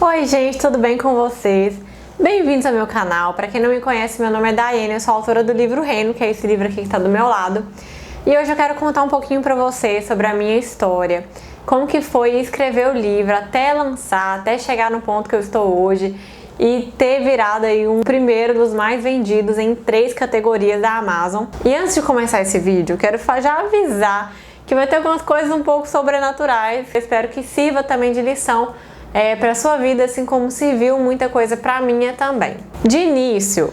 Oi gente, tudo bem com vocês? Bem-vindos ao meu canal. Para quem não me conhece, meu nome é Daiane, eu sou autora do livro Reino, que é esse livro aqui que está do meu lado. E hoje eu quero contar um pouquinho para vocês sobre a minha história, como que foi escrever o livro até lançar, até chegar no ponto que eu estou hoje e ter virado aí um primeiro dos mais vendidos em 3 categorias da Amazon. E antes de começar esse vídeo, eu quero já avisar que vai ter algumas coisas um pouco sobrenaturais. Eu espero que sirva também de lição para a sua vida, assim como serviu muita coisa para a minha também. De início,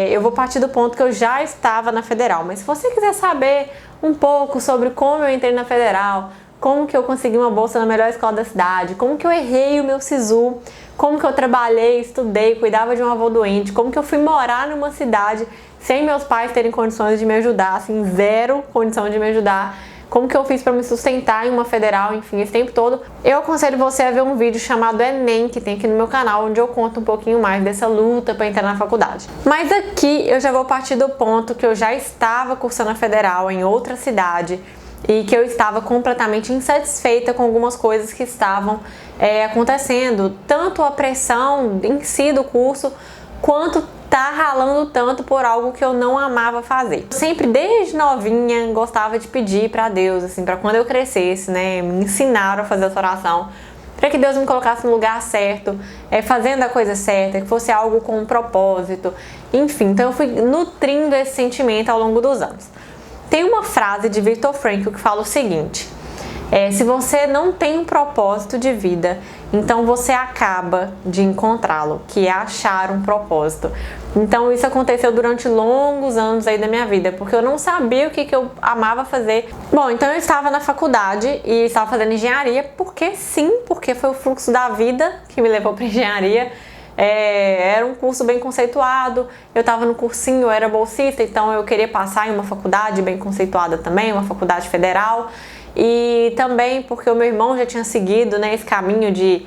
eu vou partir do ponto que eu já estava na Federal, mas se você quiser saber um pouco sobre como eu entrei na Federal, como que eu consegui uma bolsa na melhor escola da cidade, como que eu errei o meu SISU, como que eu trabalhei, estudei, cuidava de um avô doente, como que eu fui morar numa cidade sem meus pais terem condições de me ajudar, assim, zero condição de me ajudar, como que eu fiz para me sustentar em uma federal, enfim, esse tempo todo, eu aconselho você a ver um vídeo chamado Enem, que tem aqui no meu canal, onde eu conto um pouquinho mais dessa luta para entrar na faculdade. Mas aqui eu já vou partir do ponto que eu já estava cursando a federal em outra cidade e que eu estava completamente insatisfeita com algumas coisas que estavam acontecendo, tanto a pressão em si do curso, quanto tá ralando tanto por algo que eu não amava fazer. Eu sempre, desde novinha, gostava de pedir pra Deus, assim, pra quando eu crescesse, né, me ensinaram a fazer essa oração, pra que Deus me colocasse no lugar certo, fazendo a coisa certa, que fosse algo com um propósito, enfim. Então eu fui nutrindo esse sentimento ao longo dos anos. Tem uma frase de Viktor Frankl que fala o seguinte: se você não tem um propósito de vida, então você acaba de encontrá-lo, que é achar um propósito. Então isso aconteceu durante longos anos aí da minha vida, porque eu não sabia o que eu amava fazer. Bom, então eu estava na faculdade e estava fazendo engenharia, porque sim, porque foi o fluxo da vida que me levou para engenharia. Era um curso bem conceituado, eu estava no cursinho, eu era bolsista, então eu queria passar em uma faculdade bem conceituada também, uma faculdade federal. E também porque o meu irmão já tinha seguido, né, esse caminho de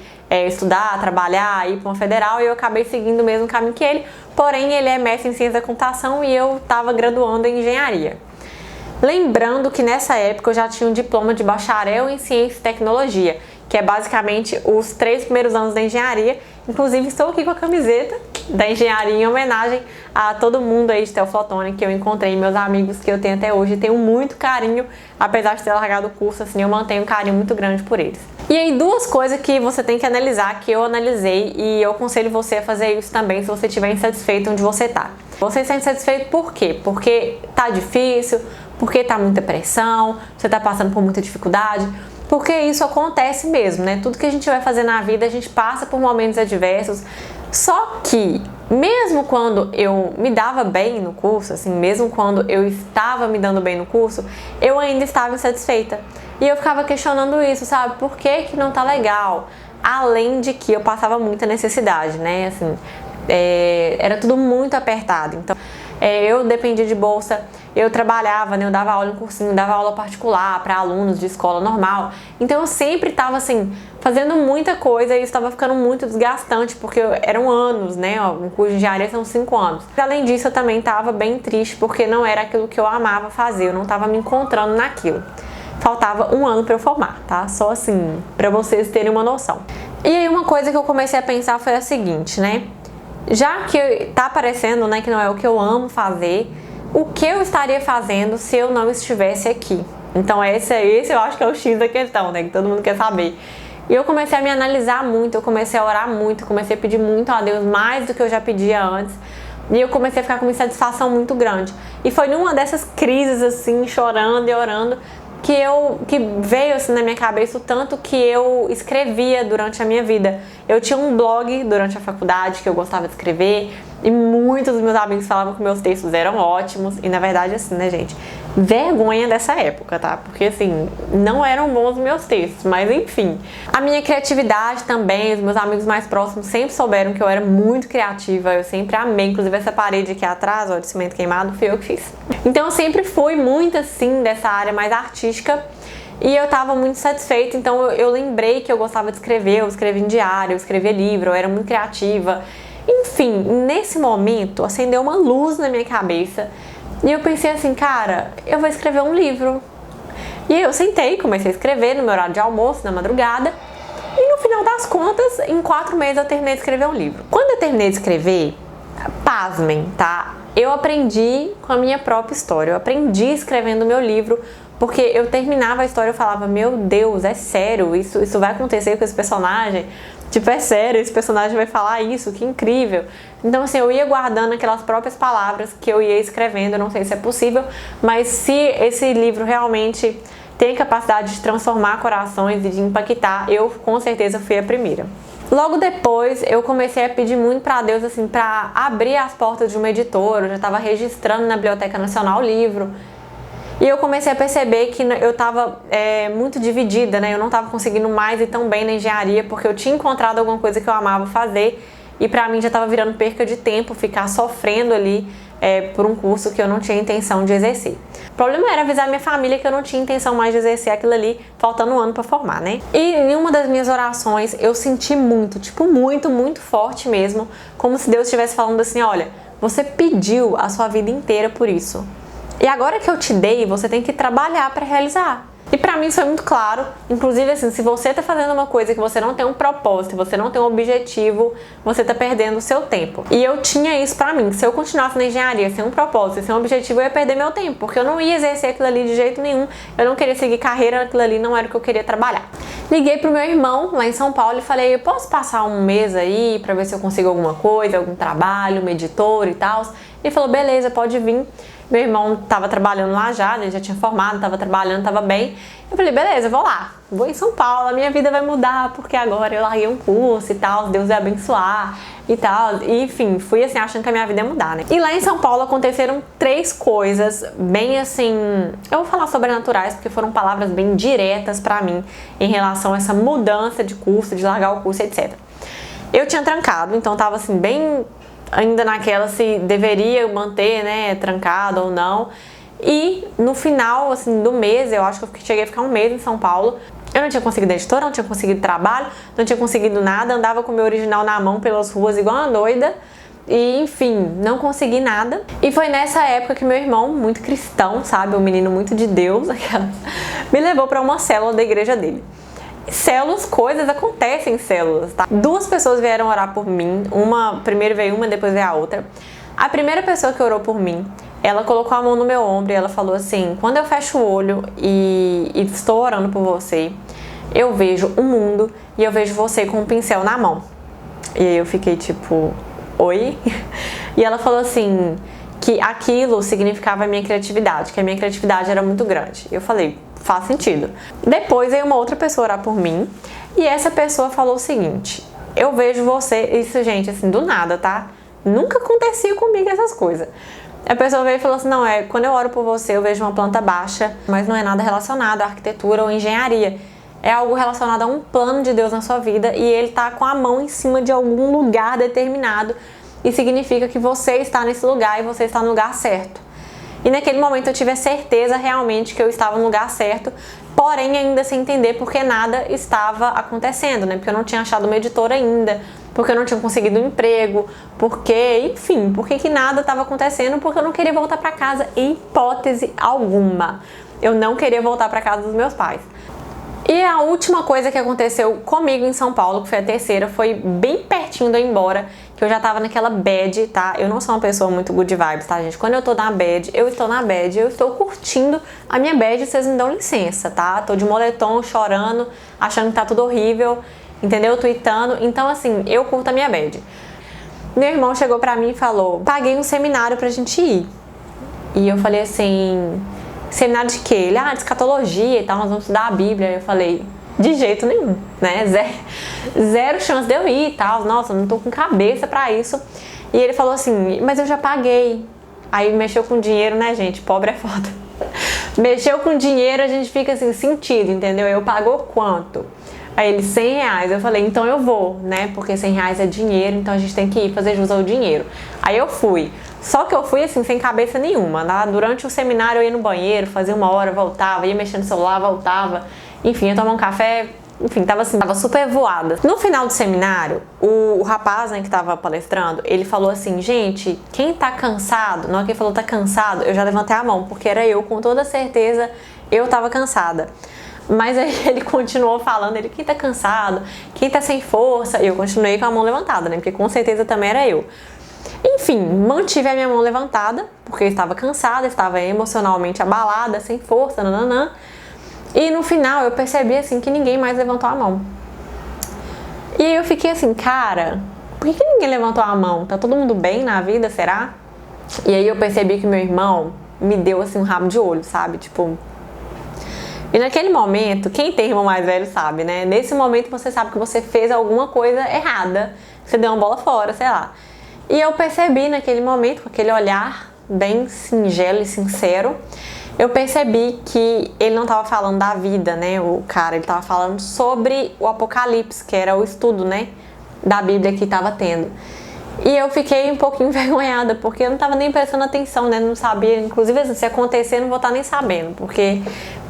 estudar, trabalhar, ir para uma federal, e eu acabei seguindo o mesmo caminho que ele, porém ele é mestre em ciência da computação e eu estava graduando em engenharia. Lembrando que nessa época eu já tinha um diploma de bacharel em ciência e tecnologia, que é basicamente os 3 primeiros anos da engenharia. Inclusive estou aqui com a camiseta da engenharia em homenagem a todo mundo aí de Teoflotone que eu encontrei, meus amigos que eu tenho até hoje. Tenho muito carinho, apesar de ter largado o curso, assim, eu mantenho um carinho muito grande por eles. E aí 2 coisas que você tem que analisar, que eu analisei, e eu aconselho você a fazer isso também se você estiver insatisfeito onde você tá. Você está insatisfeito por quê? Porque tá difícil, porque tá muita pressão, você tá passando por muita dificuldade. Porque isso acontece mesmo, né? Tudo que a gente vai fazer na vida, a gente passa por momentos adversos. Só que, mesmo quando eu me dava bem no curso, assim, mesmo quando eu estava me dando bem no curso, eu ainda estava insatisfeita. E eu ficava questionando isso, sabe? Por que não tá legal? Além de que eu passava muita necessidade, né? Assim, era tudo muito apertado. Então, eu dependia de bolsa, eu trabalhava, né, eu dava aula em cursinho, dava aula particular para alunos de escola normal. Então eu sempre estava assim, fazendo muita coisa e isso estava ficando muito desgastante, porque eram anos, né, um curso de engenharia são 5 anos. Além disso, eu também estava bem triste, porque não era aquilo que eu amava fazer, eu não estava me encontrando naquilo. Faltava 1 ano para eu formar, tá? Só assim, para vocês terem uma noção. E aí uma coisa que eu comecei a pensar foi a seguinte, né? Já que tá parecendo, né, que não é o que eu amo fazer, o que eu estaria fazendo se eu não estivesse aqui? Então esse eu acho que é o X da questão, né, que todo mundo quer saber. E eu comecei a me analisar muito, eu comecei a orar muito, comecei a pedir muito a Deus, mais do que eu já pedia antes. E eu comecei a ficar com uma insatisfação muito grande. E foi numa dessas crises, assim, chorando e orando, que veio assim na minha cabeça o tanto que eu escrevia durante a minha vida. Eu tinha um blog durante a faculdade que eu gostava de escrever e muitos dos meus amigos falavam que meus textos eram ótimos e na verdade assim, né, gente, vergonha dessa época, tá? Porque assim, não eram bons meus textos, mas enfim. A minha criatividade também, os meus amigos mais próximos sempre souberam que eu era muito criativa, eu sempre amei, inclusive essa parede aqui atrás, ó, de cimento queimado, fui eu que fiz. Então eu sempre fui muito assim dessa área mais artística e eu tava muito satisfeita, então eu lembrei que eu gostava de escrever, eu escrevia em diário, eu escrevia livro, eu era muito criativa. Enfim, nesse momento acendeu uma luz na minha cabeça e eu pensei assim, cara, eu vou escrever um livro. E eu sentei, comecei a escrever no meu horário de almoço, na madrugada, e não final das contas, em 4 meses eu terminei de escrever um livro. Quando eu terminei de escrever, pasmem, tá? Eu aprendi com a minha própria história, eu aprendi escrevendo o meu livro, porque eu terminava a história e eu falava, meu Deus, é sério, isso vai acontecer com esse personagem? Tipo, é sério, esse personagem vai falar isso, que incrível. Então, assim, eu ia guardando aquelas próprias palavras que eu ia escrevendo, eu não sei se é possível, mas se esse livro realmente tem capacidade de transformar corações e de impactar, eu com certeza fui a primeira. Logo depois, eu comecei a pedir muito pra Deus, assim, pra abrir as portas de uma editora. Eu já estava registrando na Biblioteca Nacional o livro. E eu comecei a perceber que eu estava muito dividida, né? Eu não estava conseguindo mais ir tão bem na engenharia, porque eu tinha encontrado alguma coisa que eu amava fazer. E pra mim já estava virando perca de tempo, ficar sofrendo ali por um curso que eu não tinha intenção de exercer. O problema era avisar minha família que eu não tinha intenção mais de exercer aquilo ali, faltando um ano para formar, né? E em uma das minhas orações eu senti muito, tipo muito forte mesmo, como se Deus estivesse falando assim, olha, você pediu a sua vida inteira por isso. E agora que eu te dei, você tem que trabalhar para realizar. E pra mim isso foi muito claro, inclusive assim, se você tá fazendo uma coisa que você não tem um propósito, você não tem um objetivo, você tá perdendo o seu tempo. E eu tinha isso pra mim, se eu continuasse na engenharia sem um propósito, sem um objetivo, eu ia perder meu tempo, porque eu não ia exercer aquilo ali de jeito nenhum, eu não queria seguir carreira, aquilo ali não era o que eu queria trabalhar. Liguei pro meu irmão lá em São Paulo e falei, eu posso passar um mês aí pra ver se eu consigo alguma coisa, algum trabalho, uma editora e tal? Ele falou, beleza, pode vir. Meu irmão tava trabalhando lá já, né? Já tinha formado, tava trabalhando, tava bem. Eu falei, beleza, vou lá. Vou em São Paulo, a minha vida vai mudar, porque agora eu larguei um curso e tal, Deus vai abençoar e tal. E, enfim, fui assim, achando que a minha vida ia mudar, né? E lá em São Paulo aconteceram 3 coisas bem assim... Eu vou falar sobrenaturais, porque foram palavras bem diretas pra mim em relação a essa mudança de curso, de largar o curso, etc. Eu tinha trancado, então tava assim, bem... ainda naquela se deveria manter, né, trancado ou não. E no final, assim, do mês, eu acho que eu cheguei a ficar um mês em São Paulo. Eu não tinha conseguido editora, não tinha conseguido trabalho, não tinha conseguido nada. Andava com o meu original na mão pelas ruas igual uma doida. E, enfim, não consegui nada. E foi nessa época que meu irmão, muito cristão, sabe, um menino muito de Deus, me levou para uma célula da igreja dele. Células, coisas acontecem em células, tá? 2 pessoas vieram orar por mim, primeiro veio uma, depois veio a outra. A primeira pessoa que orou por mim, ela colocou a mão no meu ombro e ela falou assim, quando eu fecho o olho e estou orando por você, eu vejo o mundo e eu vejo você com um pincel na mão. E aí eu fiquei tipo, oi? E ela falou assim, que aquilo significava a minha criatividade, que a minha criatividade era muito grande. Eu falei, faz sentido. Depois veio uma outra pessoa orar por mim e essa pessoa falou o seguinte, eu vejo você, isso gente, assim, do nada, tá? Nunca acontecia comigo essas coisas. A pessoa veio e falou assim, não, quando eu oro por você eu vejo uma planta baixa, mas não é nada relacionado à arquitetura ou engenharia. É algo relacionado a um plano de Deus na sua vida e ele tá com a mão em cima de algum lugar determinado e significa que você está nesse lugar e você está no lugar certo. E naquele momento eu tive a certeza realmente que eu estava no lugar certo, porém ainda sem entender porque nada estava acontecendo, né? Porque eu não tinha achado uma editora ainda, porque eu não tinha conseguido um emprego, porque, enfim, porque que nada estava acontecendo, porque eu não queria voltar para casa em hipótese alguma. Eu não queria voltar para casa dos meus pais. E a última coisa que aconteceu comigo em São Paulo, que foi a terceira, foi bem pertinho de eu ir embora, que eu já tava naquela bad, tá? Eu não sou uma pessoa muito good vibes, tá, gente? Quando eu tô na bad, eu estou na bad, eu estou curtindo a minha bad, vocês me dão licença, tá? Tô de moletom, chorando, achando que tá tudo horrível, entendeu? Tweetando. Então, assim, eu curto a minha bad. Meu irmão chegou pra mim e falou, paguei um seminário pra gente ir. E eu falei assim... Seminário de quê? Ele, de escatologia e tal, nós vamos estudar a Bíblia. Eu falei, de jeito nenhum, né? Zero chance de eu ir e tal. Nossa, não tô com cabeça pra isso. E ele falou assim, mas eu já paguei. Aí mexeu com dinheiro, né, gente? Pobre é foda. Mexeu com dinheiro, a gente fica assim, sentido, entendeu? Eu pagou quanto? Aí ele, R$100. Eu falei, então eu vou, né? Porque R$100 é dinheiro, então a gente tem que ir fazer jus ao dinheiro. Aí eu fui. Só que eu fui assim, sem cabeça nenhuma, né? Durante o seminário eu ia no banheiro, fazia 1 hora, voltava, ia mexendo no celular, voltava. Enfim, ia tomar um café, enfim, tava super voada. No final do seminário, o rapaz, né, que tava palestrando, ele falou assim, gente, quem tá cansado, na hora que ele falou tá cansado, eu já levantei a mão, porque era eu, com toda certeza, eu tava cansada. Mas aí ele continuou falando, quem tá cansado, quem tá sem força, e eu continuei com a mão levantada, né? Porque com certeza também era eu. Enfim, mantive a minha mão levantada, porque eu estava cansada, estava emocionalmente abalada, sem força, nananã. E no final eu percebi assim que ninguém mais levantou a mão. E aí eu fiquei assim, cara, por que ninguém levantou a mão? Tá todo mundo bem na vida, será? E aí eu percebi que meu irmão me deu assim um rabo de olho, sabe? Tipo... E naquele momento, quem tem irmão mais velho sabe, né? Nesse momento você sabe que você fez alguma coisa errada, você deu uma bola fora, sei lá. E eu percebi naquele momento, com aquele olhar bem singelo e sincero, eu percebi que ele não estava falando da vida, né? O cara, ele estava falando sobre o Apocalipse, que era o estudo, né? Da Bíblia que estava tendo. E eu fiquei um pouquinho envergonhada, porque eu não estava nem prestando atenção, né? Não sabia, inclusive assim, se acontecer, eu não vou estar nem sabendo, porque,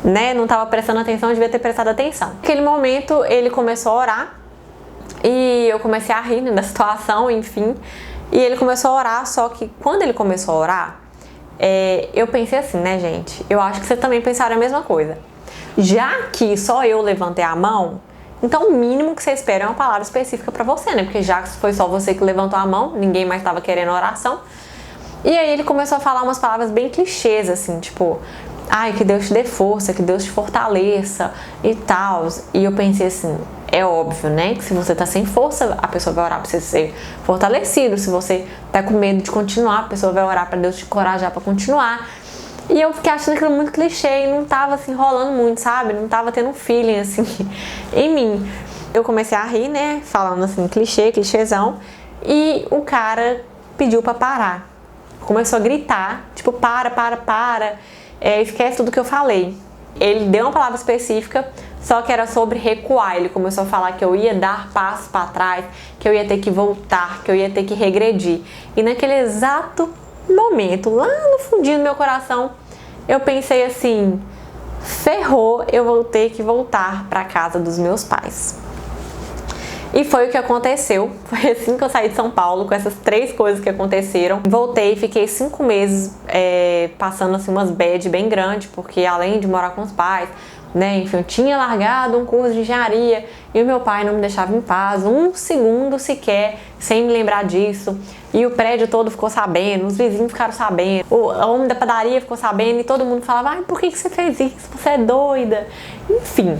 né, não estava prestando atenção, eu devia ter prestado atenção. Naquele momento, ele começou a orar, e eu comecei a rir, né, da situação, enfim. E ele começou a orar, só que quando ele começou a orar, eu pensei assim, né, gente? Eu acho que vocês também pensaram a mesma coisa. Já que só eu levantei a mão, então o mínimo que você espera é uma palavra específica pra você, né? Porque já que foi só você que levantou a mão, ninguém mais estava querendo oração. E aí ele começou a falar umas palavras bem clichês, assim, tipo... Ai, que Deus te dê força, que Deus te fortaleça e tal. E eu pensei assim, é óbvio, né? Que se você tá sem força, a pessoa vai orar pra você ser fortalecido. Se você tá com medo de continuar, a pessoa vai orar pra Deus te encorajar pra continuar. E eu fiquei achando aquilo muito clichê e não tava assim rolando muito, sabe? Não tava tendo um feeling assim em mim. Eu comecei a rir, né? Falando assim, clichêzão. E o cara pediu pra parar. Começou a gritar, tipo, para. Esquece tudo que eu falei. Ele deu uma palavra específica, só que era sobre recuar. Ele começou a falar que eu ia dar passos para trás, que eu ia ter que voltar, que eu ia ter que regredir. E naquele exato momento, lá no fundinho do meu coração, eu pensei assim, ferrou, eu vou ter que voltar para casa dos meus pais. E foi o que aconteceu. Foi assim que eu saí de São Paulo, com essas 3 coisas que aconteceram. Voltei, fiquei 5 meses passando assim umas bad bem grandes, porque além de morar com os pais, né, enfim, eu tinha largado um curso de engenharia e o meu pai não me deixava em paz, um segundo sequer, sem me lembrar disso. E o prédio todo ficou sabendo, os vizinhos ficaram sabendo, o homem da padaria ficou sabendo e todo mundo falava, ai, por que você fez isso? Você é doida? Enfim...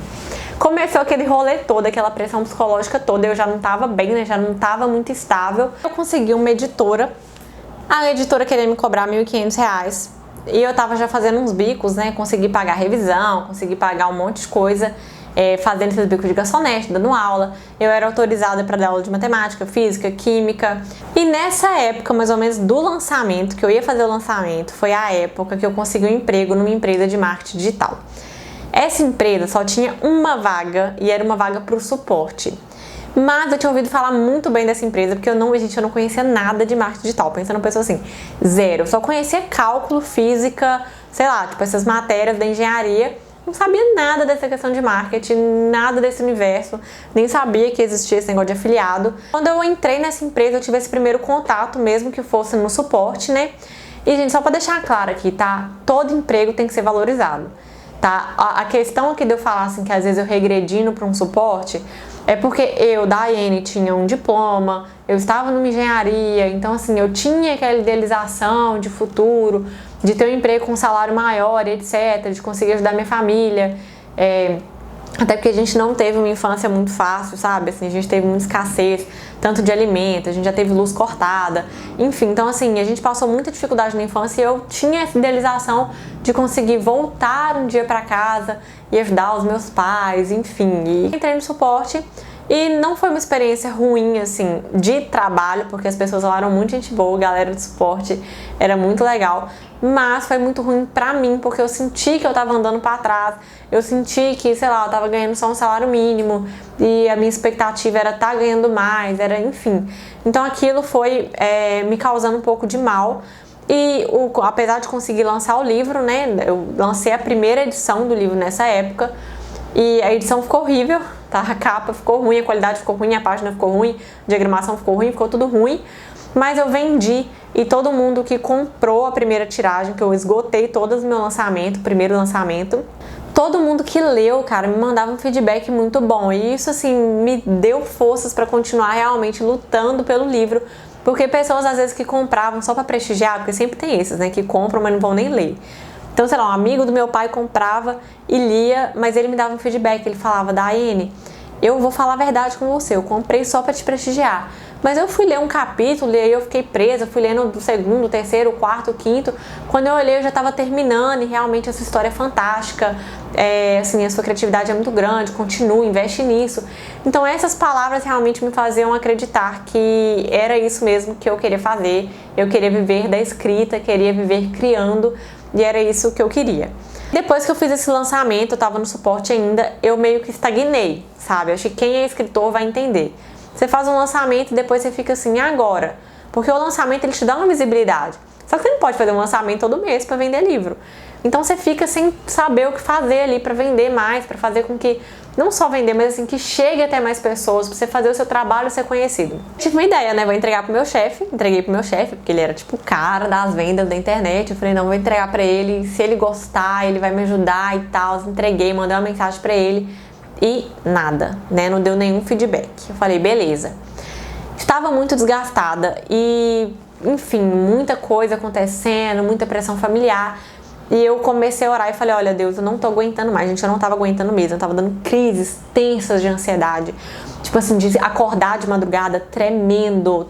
Começou aquele rolê todo, aquela pressão psicológica toda, eu já não tava bem, né, já não tava muito estável. Eu consegui uma editora, a editora queria me cobrar R$1.500, e eu tava já fazendo uns bicos, né, consegui pagar revisão, consegui pagar um monte de coisa, fazendo esses bicos de garçonete, dando aula. Eu era autorizada para dar aula de matemática, física, química. E nessa época, mais ou menos, do lançamento, que eu ia fazer o lançamento, foi a época que eu consegui um emprego numa empresa de marketing digital. Essa empresa só tinha uma vaga e era uma vaga para o suporte. Mas eu tinha ouvido falar muito bem dessa empresa, porque eu não conhecia nada de marketing digital. Pensando em pessoa assim, zero. Eu só conhecia cálculo, física, sei lá, tipo essas matérias da engenharia. Não sabia nada dessa questão de marketing, nada desse universo. Nem sabia que existia esse negócio de afiliado. Quando eu entrei nessa empresa, eu tive esse primeiro contato, mesmo que fosse no suporte, né? E, gente, só para deixar claro aqui, tá? Todo emprego tem que ser valorizado. Tá? A questão aqui de eu falar assim, que às vezes eu regredindo para um suporte é porque eu, Daiane, tinha um diploma, eu estava numa engenharia, então assim, eu tinha aquela idealização de futuro, de ter um emprego com um salário maior, etc, de conseguir ajudar minha família, até porque a gente não teve uma infância muito fácil, sabe? Assim, a gente teve muita escassez, tanto de alimento, a gente já teve luz cortada, enfim. Então, assim, a gente passou muita dificuldade na infância e eu tinha essa idealização de conseguir voltar um dia pra casa e ajudar os meus pais, enfim. E entrei no suporte e não foi uma experiência ruim, assim, de trabalho, porque as pessoas lá eram muito gente boa, a galera do suporte era muito legal. Mas foi muito ruim pra mim, porque eu senti que eu tava andando pra trás, eu senti que, sei lá, eu tava ganhando só um salário mínimo e a minha expectativa era estar ganhando mais, era, enfim. Então aquilo foi me causando um pouco de mal. E apesar de conseguir lançar o livro, né, eu lancei a primeira edição do livro nessa época e a edição ficou horrível, tá? A capa ficou ruim, a qualidade ficou ruim, a página ficou ruim, a diagramação ficou ruim, ficou tudo ruim. Mas eu vendi e todo mundo que comprou a primeira tiragem, que eu esgotei todas no meu lançamento, primeiro lançamento, todo mundo que leu, cara, me mandava um feedback muito bom. E isso, assim, me deu forças pra continuar realmente lutando pelo livro. Porque pessoas, às vezes, que compravam só pra prestigiar, porque sempre tem esses, né, que compram, mas não vão nem ler. Então, sei lá, um amigo do meu pai comprava e lia, mas ele me dava um feedback. Ele falava, Daiane, eu vou falar a verdade com você, eu comprei só pra te prestigiar. Mas eu fui ler um capítulo e aí eu fiquei presa, fui lendo do segundo, terceiro, quarto, quinto. Quando eu olhei, eu já estava terminando e realmente essa história é fantástica. Assim, a sua criatividade é muito grande, continua, investe nisso. Então essas palavras realmente me faziam acreditar que era isso mesmo que eu queria fazer. Eu queria viver da escrita, queria viver criando e era isso que eu queria. Depois que eu fiz esse lançamento, eu estava no suporte ainda, eu meio que estagnei, sabe? Acho que quem é escritor vai entender. Você faz um lançamento e depois você fica assim, agora? Porque o lançamento ele te dá uma visibilidade. Só que você não pode fazer um lançamento todo mês para vender livro. Então você fica sem saber o que fazer ali para vender mais, para fazer com que, não só vender, mas assim, que chegue até mais pessoas, para você fazer o seu trabalho ser conhecido. Tive uma ideia, né? Vou entregar pro meu chefe. Entreguei pro meu chefe, porque ele era tipo o cara das vendas da internet. Eu falei, não, vou entregar para ele. Se ele gostar, ele vai me ajudar e tal. Entreguei, mandei uma mensagem para ele. E nada, né? Não deu nenhum feedback. Eu falei, beleza. Estava muito desgastada e, enfim, muita coisa acontecendo, muita pressão familiar. E eu comecei a orar e falei, olha Deus, eu não tô aguentando mais. Gente, eu não tava aguentando mesmo. Eu tava dando crises tensas de ansiedade. Tipo assim, de acordar de madrugada tremendo,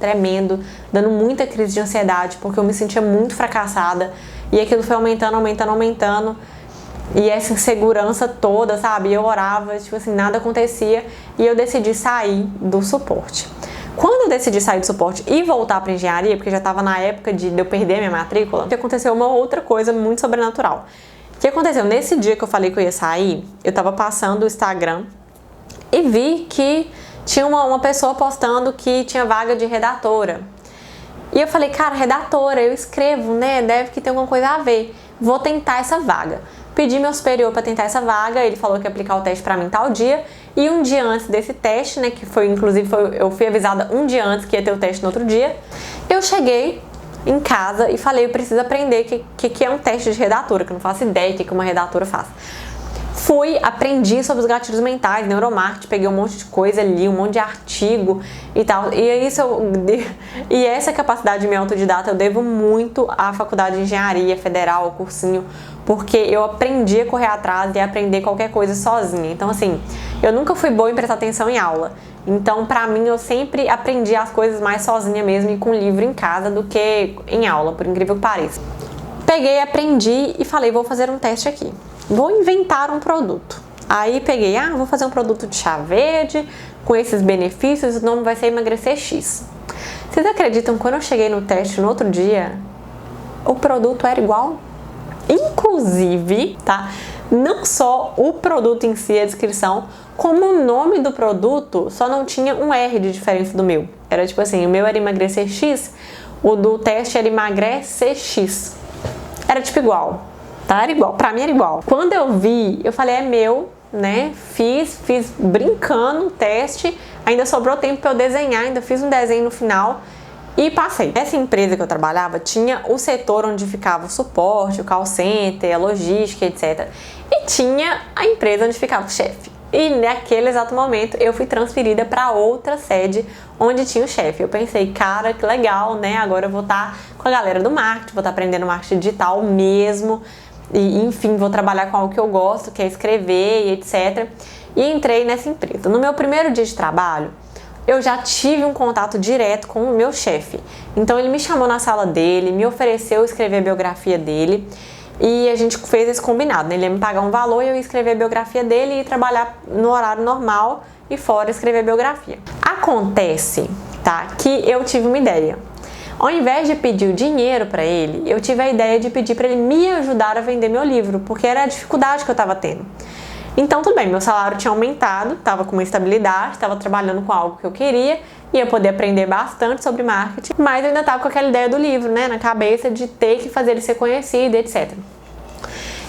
dando muita crise de ansiedade, porque eu me sentia muito fracassada. E aquilo foi aumentando. E essa insegurança toda, sabe? Eu orava, tipo assim, nada acontecia. E eu decidi sair do suporte. Quando eu decidi sair do suporte e voltar para engenharia, porque já estava na época de eu perder minha matrícula, aconteceu uma outra coisa muito sobrenatural. O que aconteceu? Nesse dia que eu falei que eu ia sair, eu estava passando o Instagram e vi que tinha uma pessoa postando que tinha vaga de redatora. E eu falei, cara, redatora, eu escrevo, né? Deve que ter alguma coisa a ver. Vou tentar essa vaga. Pedi meu superior para tentar essa vaga, ele falou que ia aplicar o teste para mim tal dia. E um dia antes desse teste, né, que foi, inclusive, eu fui avisada um dia antes que ia ter o teste no outro dia, eu cheguei em casa e falei, eu preciso aprender o que é um teste de redatora, que eu não faço ideia do que uma redatora faz. Fui, aprendi sobre os gatilhos mentais, neuromarketing, peguei um monte de coisa ali, um monte de artigo e tal. E essa capacidade de me autodidata eu devo muito à Faculdade de Engenharia Federal, ao cursinho, porque eu aprendi a correr atrás e a aprender qualquer coisa sozinha. Então, assim, eu nunca fui boa em prestar atenção em aula. Então, pra mim, eu sempre aprendi as coisas mais sozinha mesmo e com livro em casa do que em aula, por incrível que pareça. Peguei, aprendi e falei, vou fazer um teste aqui. Vou inventar um produto. Aí peguei, vou fazer um produto de chá verde, com esses benefícios, o nome vai ser emagrecer X. Vocês acreditam que quando eu cheguei no teste no outro dia, o produto era igual? Inclusive, tá? Não só o produto em si, a descrição, como o nome do produto só não tinha um R de diferença do meu. Era tipo assim, o meu era emagrecer X, o do teste era emagrecer X. Era tipo igual, tá? Era igual, pra mim era igual. Quando eu vi, eu falei, é meu, né? Fiz brincando o teste, ainda sobrou tempo pra eu desenhar, ainda fiz um desenho no final e passei. Essa empresa que eu trabalhava tinha o setor onde ficava o suporte, o call center, a logística, etc. E tinha a empresa onde ficava o chefe. E naquele exato momento eu fui transferida para outra sede onde tinha o chefe. Eu pensei, cara, que legal, né? Agora eu vou estar com a galera do marketing, vou estar aprendendo marketing digital mesmo. E, enfim, vou trabalhar com algo que eu gosto, que é escrever e etc. E entrei nessa empresa. No meu primeiro dia de trabalho, eu já tive um contato direto com o meu chefe. Então ele me chamou na sala dele, me ofereceu escrever a biografia dele. E a gente fez esse combinado, né? Ele ia me pagar um valor e eu ia escrever a biografia dele e trabalhar no horário normal e fora escrever a biografia. Acontece, tá, que eu tive uma ideia. Ao invés de pedir o dinheiro para ele, eu tive a ideia de pedir para ele me ajudar a vender meu livro, porque era a dificuldade que eu estava tendo. Então tudo bem, meu salário tinha aumentado, estava com uma estabilidade, estava trabalhando com algo que eu queria, ia poder aprender bastante sobre marketing, mas eu ainda estava com aquela ideia do livro, né, na cabeça de ter que fazer ele ser conhecido, etc.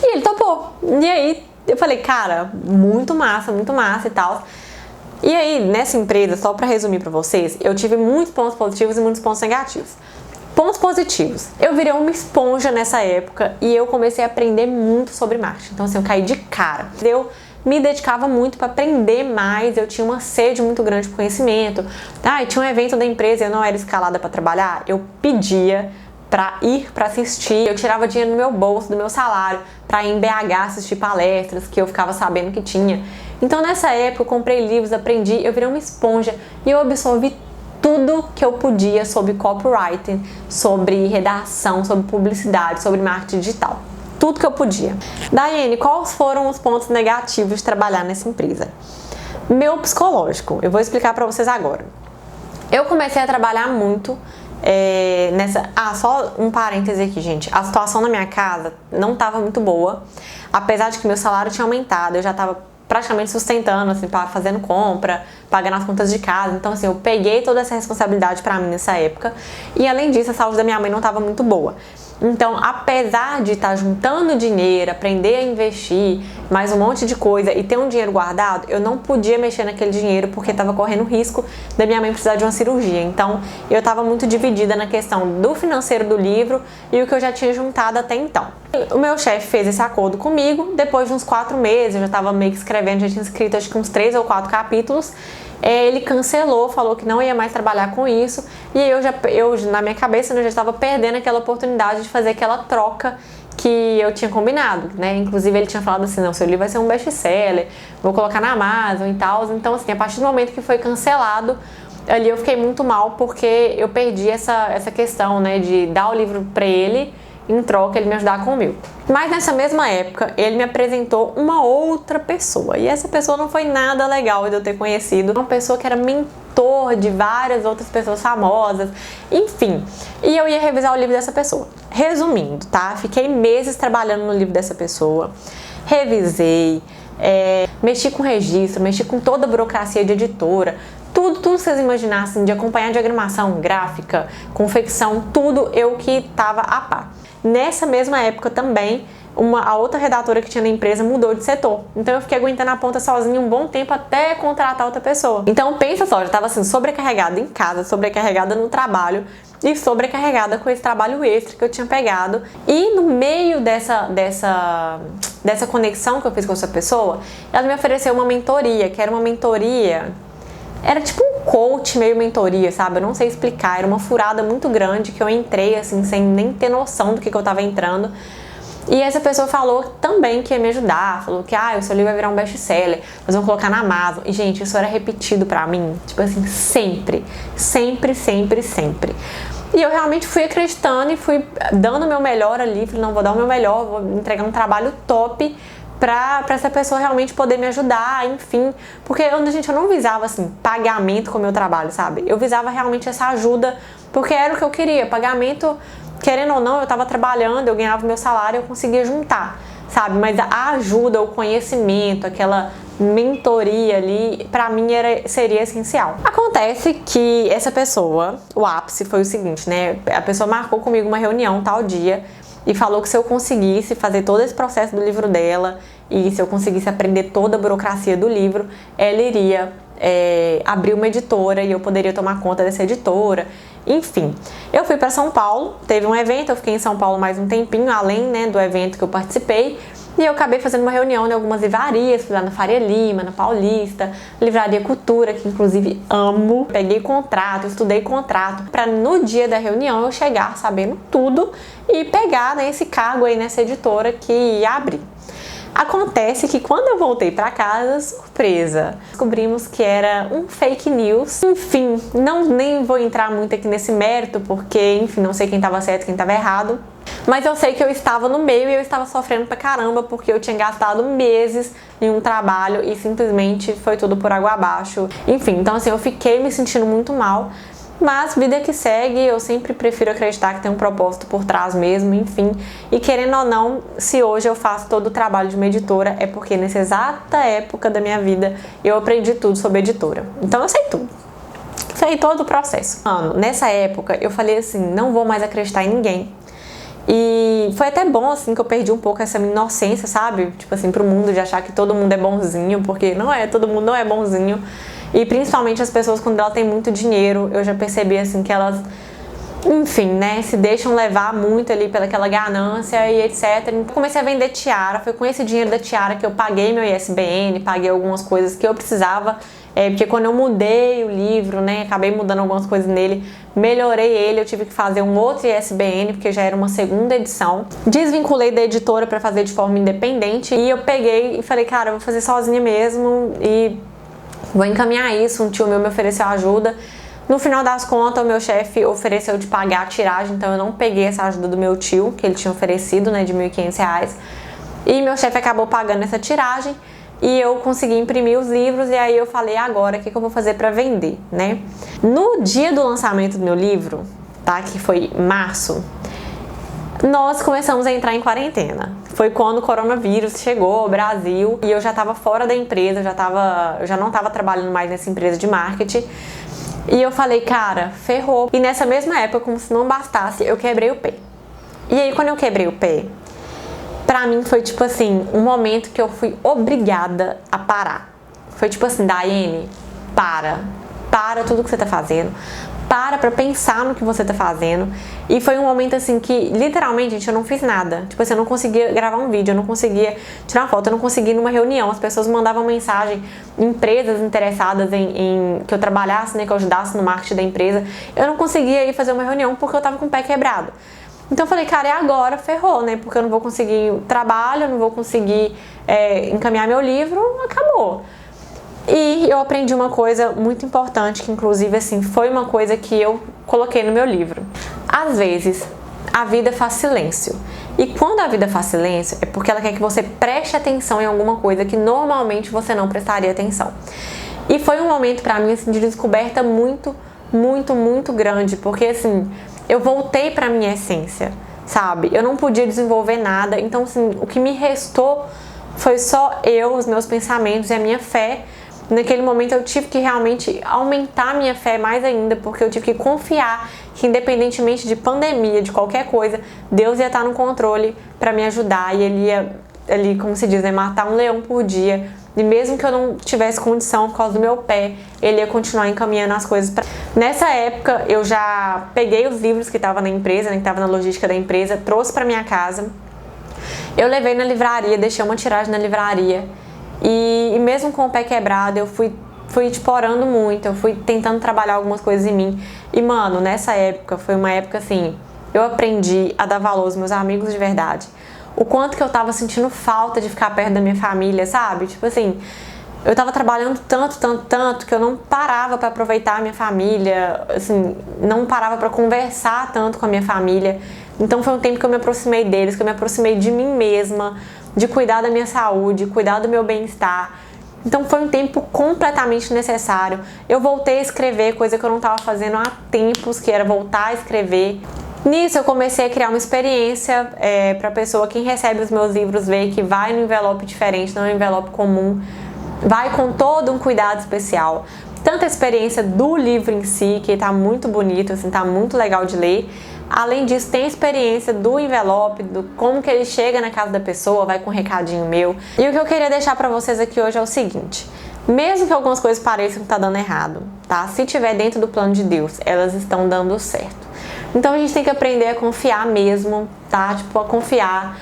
E ele topou. E aí eu falei, cara, muito massa e tal. E aí, nessa empresa, só para resumir para vocês, eu tive muitos pontos positivos e muitos pontos negativos. Pontos positivos. Eu virei uma esponja nessa época e eu comecei a aprender muito sobre marketing. Então assim, eu caí de cara. Eu me dedicava muito para aprender mais, eu tinha uma sede muito grande por conhecimento. E tinha um evento da empresa, eu não era escalada para trabalhar, eu pedia para ir para assistir, eu tirava dinheiro do meu bolso, do meu salário, para ir em BH assistir palestras que eu ficava sabendo que tinha. Então nessa época eu comprei livros, aprendi, eu virei uma esponja e eu absorvi tudo que eu podia sobre copywriting, sobre redação, sobre publicidade, sobre marketing digital. Tudo que eu podia. Daiane, quais foram os pontos negativos de trabalhar nessa empresa? Meu psicológico, eu vou explicar para vocês agora. Eu comecei a trabalhar muito nessa... só um parêntese aqui, gente. A situação na minha casa não estava muito boa. Apesar de que meu salário tinha aumentado, eu já estava praticamente sustentando, assim, fazendo compra, pagando as contas de casa. Então, assim, eu peguei toda essa responsabilidade pra mim nessa época. E, além disso, a saúde da minha mãe não estava muito boa. Então, apesar de estar juntando dinheiro, aprender a investir, mais um monte de coisa e ter um dinheiro guardado, eu não podia mexer naquele dinheiro porque estava correndo risco da minha mãe precisar de uma cirurgia. Então, eu estava muito dividida na questão do financeiro do livro e o que eu já tinha juntado até então. O meu chefe fez esse acordo comigo, depois de uns 4 meses, eu já estava meio que escrevendo, já tinha escrito acho que uns 3 ou 4 capítulos, ele cancelou, falou que não ia mais trabalhar com isso, e eu na minha cabeça, eu já estava perdendo aquela oportunidade de fazer aquela troca que eu tinha combinado, né? Inclusive ele tinha falado assim, não, seu livro vai ser um best-seller, vou colocar na Amazon e tal. Então assim, a partir do momento que foi cancelado, ali eu fiquei muito mal, porque eu perdi essa questão, né, de dar o livro para ele, em troca ele me ajudar com o meu. Mas nessa mesma época, ele me apresentou uma outra pessoa. E essa pessoa não foi nada legal de eu ter conhecido. Uma pessoa que era mentor de várias outras pessoas famosas. Enfim, e eu ia revisar o livro dessa pessoa. Resumindo, tá? Fiquei meses trabalhando no livro dessa pessoa. Revisei, mexi com registro, mexi com toda a burocracia de editora. Tudo que vocês imaginassem, de acompanhar diagramação, gráfica, confecção, tudo eu que estava a par. Nessa mesma época também, a outra redatora que tinha na empresa mudou de setor. Então eu fiquei aguentando a ponta sozinha um bom tempo até contratar outra pessoa. Então pensa só, eu já estava assim, sobrecarregada em casa, sobrecarregada no trabalho e sobrecarregada com esse trabalho extra que eu tinha pegado. E no meio dessa conexão que eu fiz com essa pessoa, ela me ofereceu uma mentoria, que era uma mentoria... Era tipo um coach meio mentoria, sabe? Eu não sei explicar, era uma furada muito grande que eu entrei assim, sem nem ter noção do que eu tava entrando. E essa pessoa falou também que ia me ajudar, falou que o seu livro vai virar um best-seller, nós vamos colocar na Amazon. E gente, isso era repetido pra mim, tipo assim, sempre. E eu realmente fui acreditando e fui dando o meu melhor ali, falei, não, vou dar o meu melhor, vou entregar um trabalho top pra essa pessoa realmente poder me ajudar, enfim. Porque eu não visava, assim, pagamento com o meu trabalho, sabe? Eu visava realmente essa ajuda, porque era o que eu queria. Pagamento, querendo ou não, eu tava trabalhando, eu ganhava meu salário, eu conseguia juntar, sabe? Mas a ajuda, o conhecimento, aquela mentoria ali, pra mim seria essencial. Acontece que essa pessoa, o ápice foi o seguinte, né? A pessoa marcou comigo uma reunião tal dia, e falou que se eu conseguisse fazer todo esse processo do livro dela e se eu conseguisse aprender toda a burocracia do livro, ela iria abrir uma editora e eu poderia tomar conta dessa editora. Enfim, eu fui para São Paulo, teve um evento, eu fiquei em São Paulo mais um tempinho, além, né, do evento que eu participei. E eu acabei fazendo uma reunião em algumas livrarias, fui lá na Faria Lima, na Paulista, Livraria Cultura, que inclusive amo. Peguei contrato, estudei contrato, para no dia da reunião eu chegar sabendo tudo e pegar, né, esse cargo aí nessa editora que ia abrir. Acontece que quando eu voltei para casa, surpresa, descobrimos que era um fake news. Enfim, nem vou entrar muito aqui nesse mérito, porque, enfim, não sei quem estava certo e quem estava errado. Mas eu sei que eu estava no meio e eu estava sofrendo pra caramba, porque eu tinha gastado meses em um trabalho e simplesmente foi tudo por água abaixo. Enfim, então assim, eu fiquei me sentindo muito mal. Mas vida que segue, eu sempre prefiro acreditar que tem um propósito por trás mesmo, enfim. E querendo ou não, se hoje eu faço todo o trabalho de uma editora, é porque nessa exata época da minha vida eu aprendi tudo sobre editora. Então eu sei tudo. Sei todo o processo. Nessa época eu falei assim, não vou mais acreditar em ninguém. E foi até bom, assim, que eu perdi um pouco essa minha inocência, sabe? Tipo assim, pro mundo de achar que todo mundo é bonzinho, porque não é, todo mundo não é bonzinho. E principalmente as pessoas, quando elas têm muito dinheiro, eu já percebi, assim, que elas enfim, né, se deixam levar muito ali pelaquela ganância e etc. Então, comecei a vender tiara, foi com esse dinheiro da tiara que eu paguei meu ISBN, paguei algumas coisas que eu precisava, porque quando eu mudei o livro, né, acabei mudando algumas coisas nele, melhorei ele, eu tive que fazer um outro ISBN, porque já era uma segunda edição. Desvinculei da editora para fazer de forma independente e eu peguei e falei, cara, eu vou fazer sozinha mesmo e vou encaminhar isso. Um tio meu me ofereceu ajuda. No final das contas, o meu chefe ofereceu de pagar a tiragem, então eu não peguei essa ajuda do meu tio, que ele tinha oferecido, né, de R$1.500. E meu chefe acabou pagando essa tiragem e eu consegui imprimir os livros. E aí eu falei, agora, o que eu vou fazer para vender, né? No dia do lançamento do meu livro, tá, que foi março, nós começamos a entrar em quarentena. Foi quando o coronavírus chegou ao Brasil e eu já estava fora da empresa, eu já não estava trabalhando mais nessa empresa de marketing. E eu falei, cara, ferrou. E nessa mesma época, como se não bastasse, eu quebrei o pé. E aí, quando eu quebrei o pé, pra mim foi tipo assim, um momento que eu fui obrigada a parar. Foi tipo assim, Daiane, para tudo que você tá fazendo, pra pensar no que você tá fazendo. E foi um momento assim que, literalmente, gente, eu não fiz nada. Tipo assim, eu não conseguia gravar um vídeo, eu não conseguia tirar uma foto, eu não conseguia ir numa reunião. As pessoas mandavam mensagem, empresas interessadas em que eu trabalhasse, né, que eu ajudasse no marketing da empresa. Eu não conseguia ir fazer uma reunião porque eu tava com o pé quebrado. Então eu falei, cara, é agora, ferrou, né? Porque eu não vou conseguir trabalho, eu não vou conseguir encaminhar meu livro, acabou. E eu aprendi uma coisa muito importante, que inclusive assim, foi uma coisa que eu coloquei no meu livro. Às vezes, a vida faz silêncio. E quando a vida faz silêncio, é porque ela quer que você preste atenção em alguma coisa que normalmente você não prestaria atenção. E foi um momento pra mim assim, de descoberta muito, muito, muito grande, porque assim, eu voltei pra minha essência, sabe? Eu não podia desenvolver nada, então assim, o que me restou foi só eu, os meus pensamentos e a minha fé. Naquele momento eu tive que realmente aumentar a minha fé mais ainda, porque eu tive que confiar que, independentemente de pandemia, de qualquer coisa, Deus ia estar no controle para me ajudar e Ele ia, ali, como se diz, né, matar um leão por dia. E mesmo que eu não tivesse condição por causa do meu pé, Ele ia continuar encaminhando as coisas. Nessa época eu já peguei os livros que estavam na empresa, né, que estavam na logística da empresa, trouxe para minha casa. Eu levei na livraria, deixei uma tiragem na livraria. E mesmo com o pé quebrado, eu fui tipo orando muito, eu fui tentando trabalhar algumas coisas em mim. E mano, nessa época, foi uma época assim, eu aprendi a dar valor aos meus amigos de verdade. O quanto que eu tava sentindo falta de ficar perto da minha família, sabe? Tipo assim, eu tava trabalhando tanto que eu não parava pra aproveitar a minha família, assim, não parava pra conversar tanto com a minha família. Então foi um tempo que eu me aproximei deles, que eu me aproximei de mim mesma, de cuidar da minha saúde, cuidar do meu bem-estar. Então foi um tempo completamente necessário. Eu voltei a escrever, coisa que eu não estava fazendo há tempos, que era voltar a escrever. Nisso eu comecei a criar uma experiência para a pessoa, quem recebe os meus livros, ver que vai no envelope diferente, não é um envelope comum, vai com todo um cuidado especial. Tanto a experiência do livro em si, que está muito bonito, assim, tá muito legal de ler. Além disso, tem a experiência do envelope, do como que ele chega na casa da pessoa, vai com um recadinho meu. E o que eu queria deixar pra vocês aqui hoje é o seguinte: mesmo que algumas coisas pareçam que tá dando errado, tá? Se tiver dentro do plano de Deus, elas estão dando certo. Então a gente tem que aprender a confiar mesmo, tá? Tipo, a confiar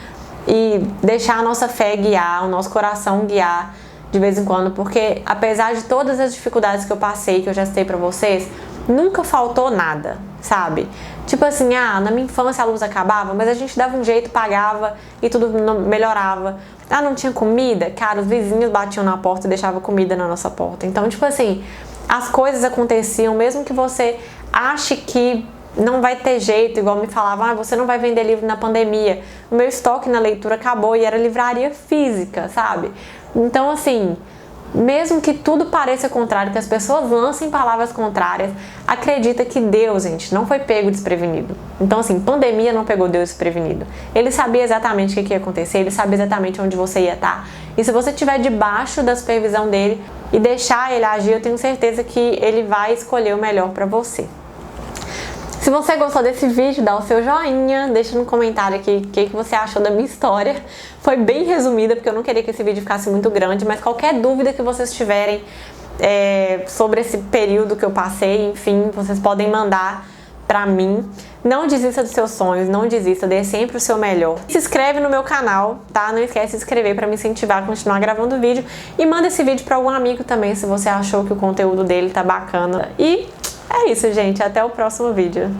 e deixar a nossa fé guiar, o nosso coração guiar de vez em quando, porque apesar de todas as dificuldades que eu passei, que eu já citei pra vocês, nunca faltou nada, sabe? Tipo assim, na minha infância a luz acabava, mas a gente dava um jeito, pagava e tudo melhorava. Não tinha comida? Cara, os vizinhos batiam na porta e deixavam comida na nossa porta. Então, tipo assim, as coisas aconteciam, mesmo que você ache que não vai ter jeito, igual me falavam, você não vai vender livro na pandemia. O meu estoque na leitura acabou e era livraria física, sabe? Então, assim, mesmo que tudo pareça contrário, que as pessoas lancem palavras contrárias, acredita que Deus, gente, não foi pego desprevenido. Então, assim, pandemia não pegou Deus desprevenido. Ele sabia exatamente o que ia acontecer, ele sabia exatamente onde você ia estar. E se você estiver debaixo da supervisão dele e deixar ele agir, eu tenho certeza que ele vai escolher o melhor para você. Se você gostou desse vídeo, dá o seu joinha, deixa no comentário aqui o que você achou da minha história. Foi bem resumida, porque eu não queria que esse vídeo ficasse muito grande, mas qualquer dúvida que vocês tiverem sobre esse período que eu passei, enfim, vocês podem mandar pra mim. Não desista dos seus sonhos, não desista, dê sempre o seu melhor. Se inscreve no meu canal, tá? Não esquece de se inscrever para me incentivar a continuar gravando vídeo. E manda esse vídeo para algum amigo também, se você achou que o conteúdo dele tá bacana. E é isso, gente. Até o próximo vídeo.